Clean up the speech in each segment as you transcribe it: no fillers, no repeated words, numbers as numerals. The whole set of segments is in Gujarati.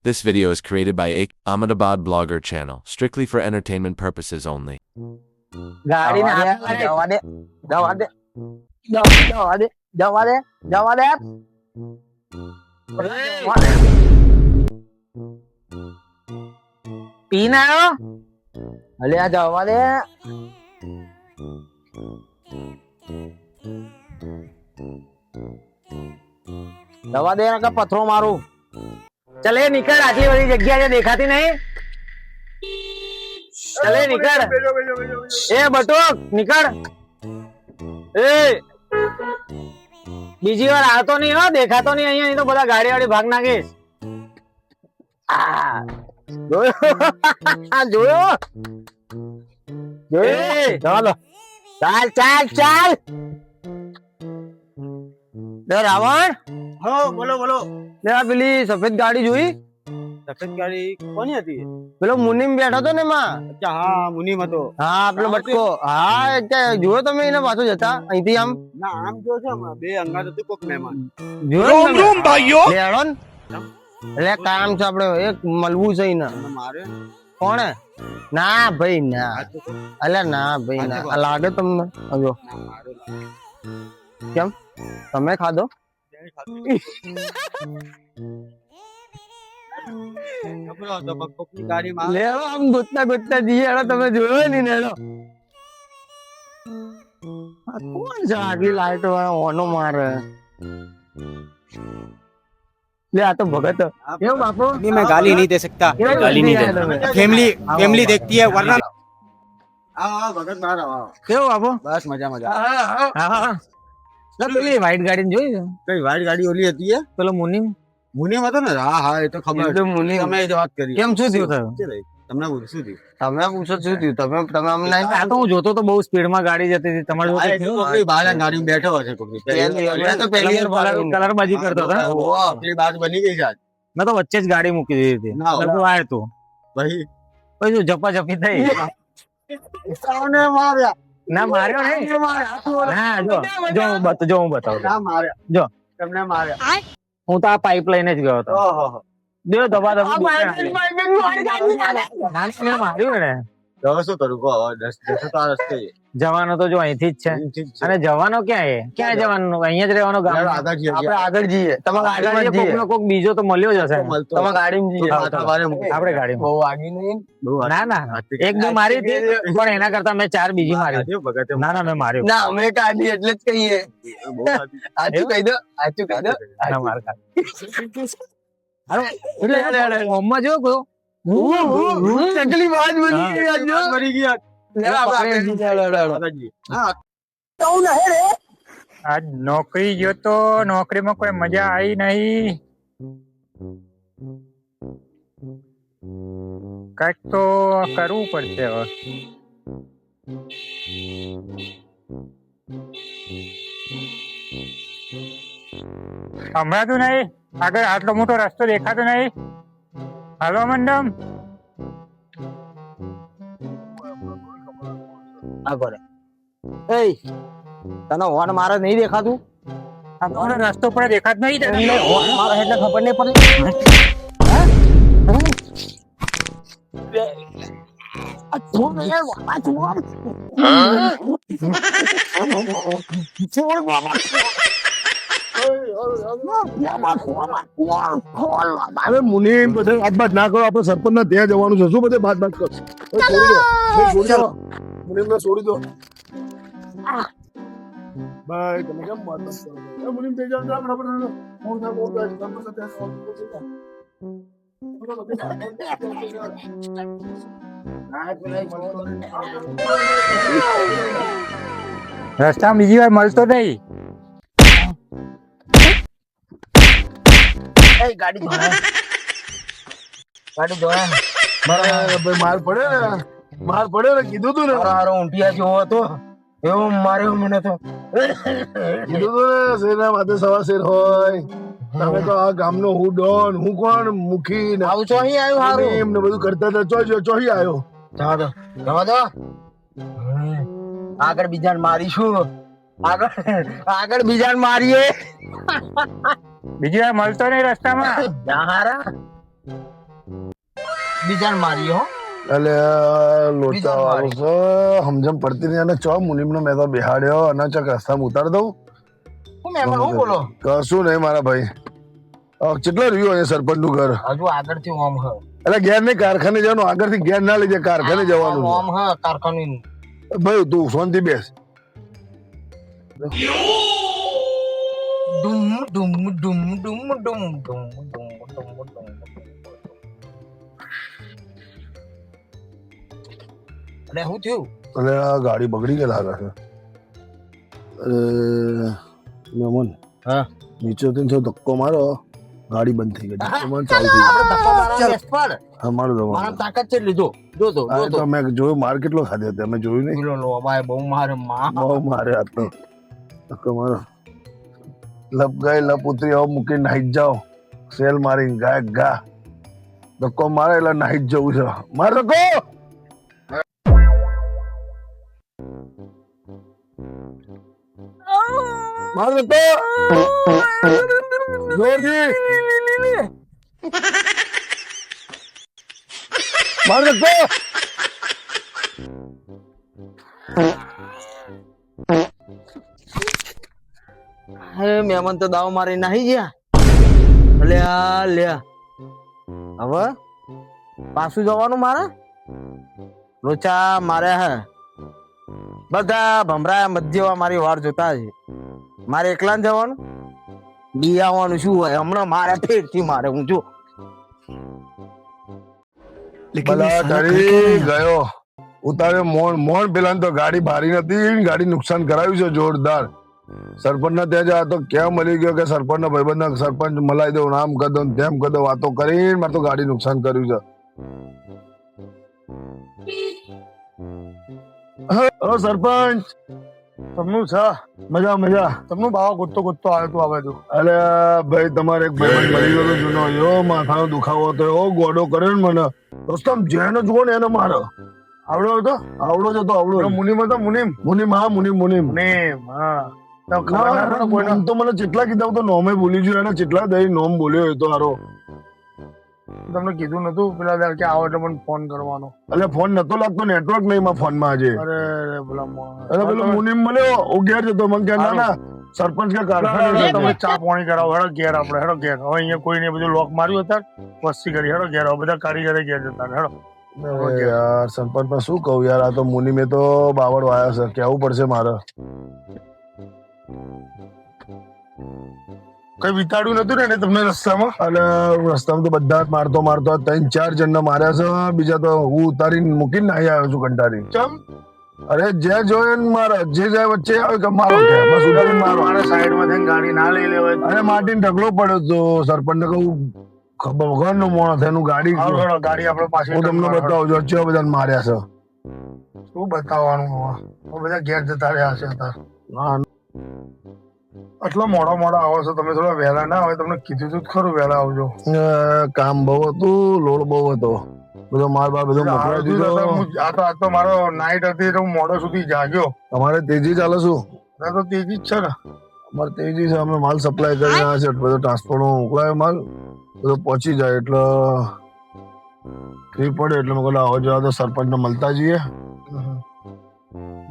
This video is created by Ahmedabad blogger channel, strictly for entertainment purposes only. ગાડી ને જવા દે જવા દે જવા દે જવા દે જવા દે પીને આવ્યો અલે આ જવા દે જવા દે કે પથરો મારું ચલે નીકળ આટલી બધી જગ્યા છે દેખાતી નહીં ચલે નીકળ એ બટુક નીકળ એ બીજી વાર આવતો નહીં હો દેખાતો નહીં અહીંયા તો બધા ગાડી વાળી ભાગ નાખીશ જોયો જોયો ચાલો ચાલ ચાલ ચાલ રાવણ હો બોલો બોલો પેલી સફેદ ગાડી જોઈ સફેદ ગાડી કોની હતી પેલો મુનિમ બેઠો હતો ને માં અચ્છા હા મુનિમ હતો હા પેલો બટકો હા જોયો તમે એને પાછો જતા અહીંથી આમ ના આમ જો છે હમણાં બે અંગાત હતું કોક મહેમાન જોયો લેડો ને એટલે કામ છે આપડે એક મળવું છે ને મારે કોણે ના ભાઈ ના અલ્યા ના ભાઈ ના આ લાગે તમને હજો કેમ તમે ખાધો લેડો આમ ગોતતા ગોતતા જઈએ તમે જોયો ને લેડો કોણ છે આગલી લાઈટ ઓનો મારે ले आ तो भगत क्यों बापू मैं गाली नहीं दे सकता गाली नहीं देना। फैमिली फैमिली देखती है वरना भगत बाहर आओ क्यों बापू बस मजा मजा હા પેલી વ્હાઈટ ગાડી જોઈ કઈ વાઈટ ગાડી ઓલી હતી પેલો મુનિમ મુનિમ હતો ને હા હા એ તો ખબર એકદમ મુનિમ તમે એ જ વાત કરી કેમ શું થયું તમને શું થયું તમે પૂછો શું થયું તમે અમને આ તો હું જોતો તો બહુ સ્પીડમાં ગાડી જતી હતી તમારે બહાર ગાડી બેઠો હશે કલર બાજી કરતો હતો આપણી બાત બની ગઈ છે આજ મેં તો વચ્ચે જ ગાડી મૂકી દીધી હતી ના, તું આય તું ભાઈ પછી શું ઝપાઝપી થઈ સૌને માર્યા ના માર્યો નહીં ના જો હું બતાવું ના માર્યા જો તમને માર્યા હું તો આ પાઇપ લઈને જ ગયો હતો ઓહો દેવ દબા દબા માર્યું ને હવે શું કરું કહો હવે જશે તો આ રસ્તે જવાનો તો જો અહીંથી જ છે અને જવાનો ક્યાં જવાનું અહીંયા જ રહેવાનો ગામ આગળ જઈએ આપણે આગળ જઈએ તમે આગળ જઈએ કોક બીજો તો મળ્યો જ હશે તમે ગાડીમાં જઈએ આપણે ગાડીમાં બહુ આગી નહીં ના ના એક બે મારી હતી પણ એના કરતા મેં 4 બીજી મારી ના ના મેં માર્યો ના અમે કાઢી એટલે જ કહીએ આચું કહી દો ના માર એટલે હોમમાં જો કો ચકલી વાત બની ગઈ આજ મરી ગયા આજ નોકરી ગયો તો નોકરીમાં કોઈ મજા આવી નહીં કઈક તો કરવું પડશે હવે હમણાં તો નહીં આગળ આટલો મોટો રસ્તો દેખાતો નહીં હાલો મંડમ તને હોર્ન મારે નહીં દેખાતું આપણો રસ્તો પર દેખાત નહીં હોર્ન મારે એટલે ખબર નહીં પડી મુનિમ બધે વાત બાત ના કરો આપણે સરપંચ ના ત્યાં જવાનું છે શું બધે વાત બાત કરો મુનિમ ને છોડી દો ભાઈ તમે કેમ વાત બાત કરો મુનિમ થઈ જાવ આપણે હું ના બોલતો સરપંચ રસ્તા બીજી વાર મળતો નહીં ગાડી જોયા ભાઈ માર પડે ને કીધું તું ને હારો ઊંટિયા જેવો હતો એવું માર્યો મને તો કીધું તું ને શેરના માથે સવા શેર હોય તમે તો આ ગામનો હું ડોન હું કોણ મુખી ને આવું છો અહીં આવ્યું હારું એમને બધું કરતા હતા ચોહી આવ્યો ચાલો જવા દો આગળ બીજાને મારીશું આગળ બીજાને મારીએ બીજી વાર મળતો નહીં રસ્તામાં હારા બીજાને મારી હો એટલે લોચા વાળું છે સમજમ પડતી નહીં અને ચો મુનિમનો મેં તો બેહાડ્યો અને ચક રસ્તામાં ઉતારી દઉં હું મહેમાન હું બોલો કશું નહીં મારા ભાઈ કેટલા રહ્યું અહીંયા સરપંચ નું ઘર હજુ આગળથી ઓમ હ એટલે ઘેર ને કારખાને જવાનું આગળથી ઘેર ના લઈ જાય કારખાને જવાનું ઓમ હ કારખાનું ભાઈ તું શાંતિ બેસ ડુમ ડુમ ડુમ ડુમ ડુમ ડુમ ડુમ ડુમ અરે શું થયું એટલે આ ગાડી બગડી ગઈ લાગે છે મેમન હા નીચેથી જો ધક્કો મારો ગાડી બંધ થઈ ગઈ ધક્કો ચાલુ થઈ આપણે ધક્કો મારવાનો બેસ્ટ પાડ હા મારું મારા જવાનું તાકાત છે લીધો જો તો તો મેં જોયું માર કેટલો ખાધો તમે જોયું નહીં બોલો લો ભાઈ બહુ મારે માં બહુ મારે આ તો ધક્કો મારો લપ ગઈ લપ ઉતરી હવે મૂકીને નાહી જ જાઓ સેલ મારી ગાય ગા ધક્કો મારે એટલે નાહી જ જવું છે માર ધક્કો માર ધક્કો જોરથી માર ધક્કો હે મહેમાન તો દાવ મારી નાહી ગયા લે લે હવે પાછું જવાનું મારે લોચા મારે હે બધા ભમરા મધ્યવા મારી વાર જોતા છે મારે એકલા ને જવાનું બી આવવાનું શું હોય હમણાં મારે ફેરથી મારે હું જો ભલા તારી ગયો ઉતારે મોણ પેલા તો ગાડી ભારી નથી ગાડી નુકસાન કરાવ્યું છે જોરદાર સરપંચ ના ત્યાં જા તો ક્યાં મળી ગયો કે સરપંચ ના ભાઈબંધ સરપંચ મલાઈ દઉં આમ કરી દઉં તેમ કરી દઉં વાતો કરીને મારે તો ગાડી નુકસાન કર્યું છે ઓ સરપંચ તમનું છે મજા મજા તમનું બાવા ગોતતો ગોતતો આવ્યો તું આ બાજુ અરે ભાઈ તમારે એક ભાઈબંધ મળી ગયો જૂનો યો માથાનો દુખાવો હતો એવો ગોડો કર્યો ને મને રસ્તા જેને જુઓ ને એને મારો આવડો હતો આવડો જ હતો આવડો મુનિમ હતો મુનિમ મુનિમ હા નામ તો મને જેટલા કીધા તો નોમે બોલી ગયો એને જેટલા દઈ નોમ બોલ્યો એ તો હારો તમને કીધું નતું પેલા દાડ કે આવો એટલે મને ફોન કરવાનો એટલે ફોન નતો લાગતો નેટવર્ક નહીં માં ફોન માં આજે અરે એટલે પેલો મુનિમ મળ્યો ઉગેર જતો મને કે ના ના સરપંચ કે કારખાને તમે ચા પાણી કરાવો હેડો ઘેર આપણે હેડો ઘેર હવે અહીંયા કોઈ ને બધું લોક માર્યું હતા વસ્તી કરી હેડો ઘેર બધા કારીગરે ઘેર જતા હેડો યાર સરપંચ માં શું કહું યાર આ તો મુનિમે તો બાવળ વાયો છે કેવું પડશે મારે કઈ વિતાડ્યું નતું ને તમને રસ્તામાં અને રસ્તામાં તો બધા મારતો 3-4 જણ માર્યા છે બીજા તો હું ઉતારીને મૂકીને નાહી આવ્યો છું કંટાળી ચમ અરે જે જોયે ને મારે જે જાય વચ્ચે આવે કે મારો કે બસ ઉતારીને મારો મારે સાઈડમાં થઈને ગાડી ના લઈ લેવાય અરે માટીને ઢગલો પડ્યો તો સરપંચ ને કહું ખબર વગર નો મોણસ એનું ગાડી ગાડી આપણે પાછી હું તમને બતાવું છું ચેવા બધા માર્યા છે શું બતાવવાનું હવે બધા ઘેર જતા રહ્યા છે અત્યારે આટલો મોડા આવો છો તમે થોડા વહેલા ના આવે તમને કીધું તું ખરું વહેલા આવજો કામ બહુ હતું લોડ બહુ હતો બધો માર બાર બધો મોકલાવી દીધો આ તો મારો નાઈટ હતી એટલે હું મોડો સુધી જાગ્યો તમારે તેજી ચાલે શું તો તેજી જ છે ને અમારે તેજી છે અમે માલ સપ્લાય કરી રહ્યા છે બધો ટ્રાન્સપોર્ટ મોકલાયો માલ બધો પહોંચી જાય એટલે ફ્રી પડે એટલે મેં કહ્યું આવો જવા તો સરપંચ ને મળતા જઈએ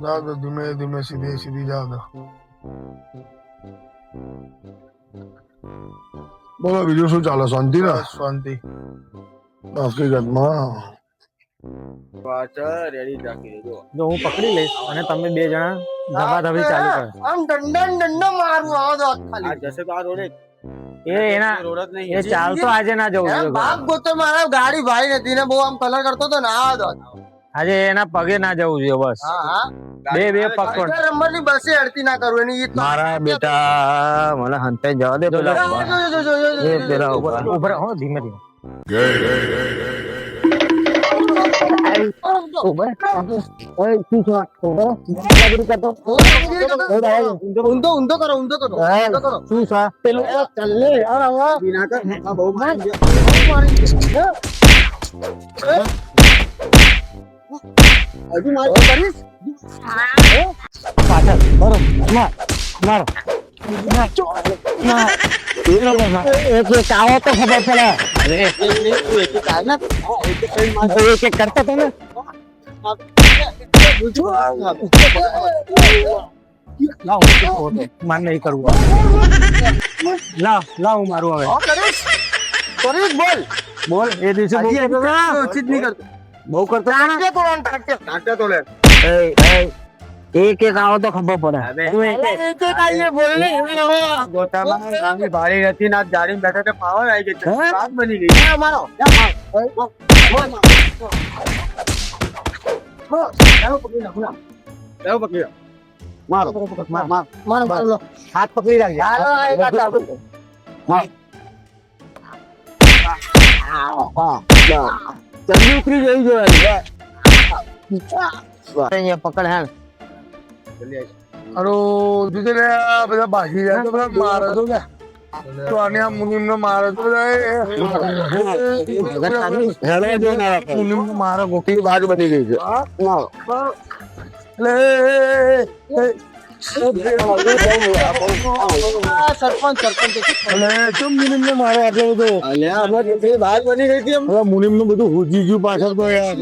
જાઓ તો ધીમે ધીમે સીધી જાઓ તો બોલો બીજું શું ચાલે શાંતિ ને શાંતિ હકીકતમાં જો હું પકડી લઈશ અને તમે બે જણા ધબાધબી ચાલુ કરો આમ દંડા મારું આવો તો ખાલી જશે તો આ રોડ એ એના એ ચાલતો આજે ના જવું જોઈએ બાપ ગોતો મારા ગાડી ભાઈ નથી ને બહુ આમ કલર કરતો તો ને આ આજે એના પગે ના જવું જોઈએ બસ બે પકડ નંબર ની બસે અડતી ના કરું એની મારા બેટા મને હંતાઈ જવા દે પેલા ઉપર હો ધીમે ધીમે ઊંધો કરો શું સા પેલું ચાલે બહુ મારી હજુ મારી કરીશ પાછળ બરોબર માર એક એક આવો તો ખબર પડે. એક એક કરતો તો ને. લાવ માન નહીં કરવું. લાવ હું મારું હવે. બોલ એ દિવસે બહુ કરતો એક એક આવો તો ખબર પડે. ભારી નથી ના જાડી બેઠા તો પાવર આવી ગઈ વાત બની ગઈ અમારો હાથ પકડી રાખજે. જલ્દી ઉતરી જઈ જોઈએ. પકડ હા. અરે દીદી રે આ બધા ભાગી જાય તો બધા મારે તો ને તો આને આ મુનિમ નો મારે તો મુનિમ નો મારે ગોકી બાજ બની ગઈ છે મુનિમ ને મારે આટલો બધો બાજ બની ગઈ હતી મુનિમ નું બધું હુજી ગયું પાછળ તો યાર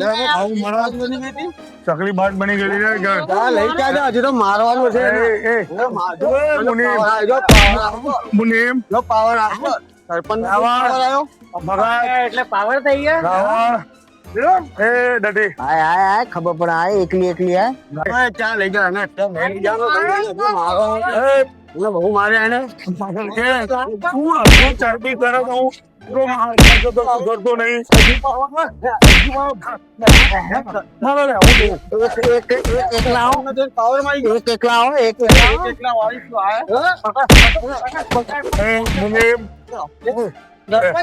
બની ગઈ હતી ચકલી બાજ બની ગયેલી છે લઈ ક્યાં હજી તો મારવાનું છે મુનિમ પાવર આવ્યો સરપંચ આવ્યો એટલે પાવર થઈ ગયા. એ ડટી હાય ખબર પડે. આ એકલી ચા લઈ જા ને બહુ મારે એને ચરબી કરે તો કરતો નહીં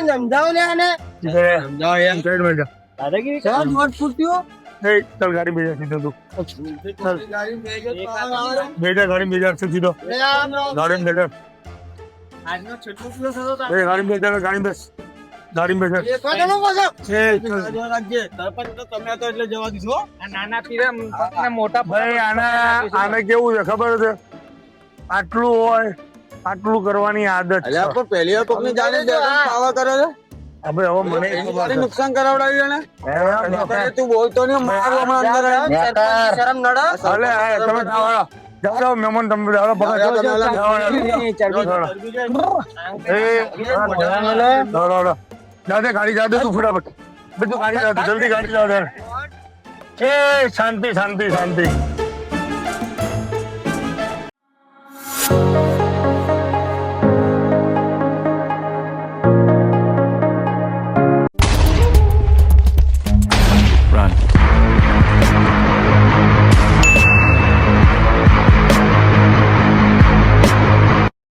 સમજાવો ને આને. દાદાગીરી ગાડી બેજા સીધો તું બેજા ગાડી બેજા સીધો ગાડી બેજા ગાડી બેજા ગાડી બેસ ગાડી બેજા નાના પીરા મોટા ભાઈ આને કેવું છે ખબર છે આટલું હોય આટલું કરવાની આદત છે પહેલી વાર કોકની જાણે પાવા કરે છે હવે મને નુકસાન કરાવડાવ્યું ને તું બોલતો નહીં મારો અંદર શરમ નડા તમે જાઓ મહેમાન તમે જાઓ જાતે ગાડી જાતે તું ફટાફટ બધું ગાડી જાતે જલ્દી ગાડી જાતે એ શાંતિ શાંતિ શાંતિ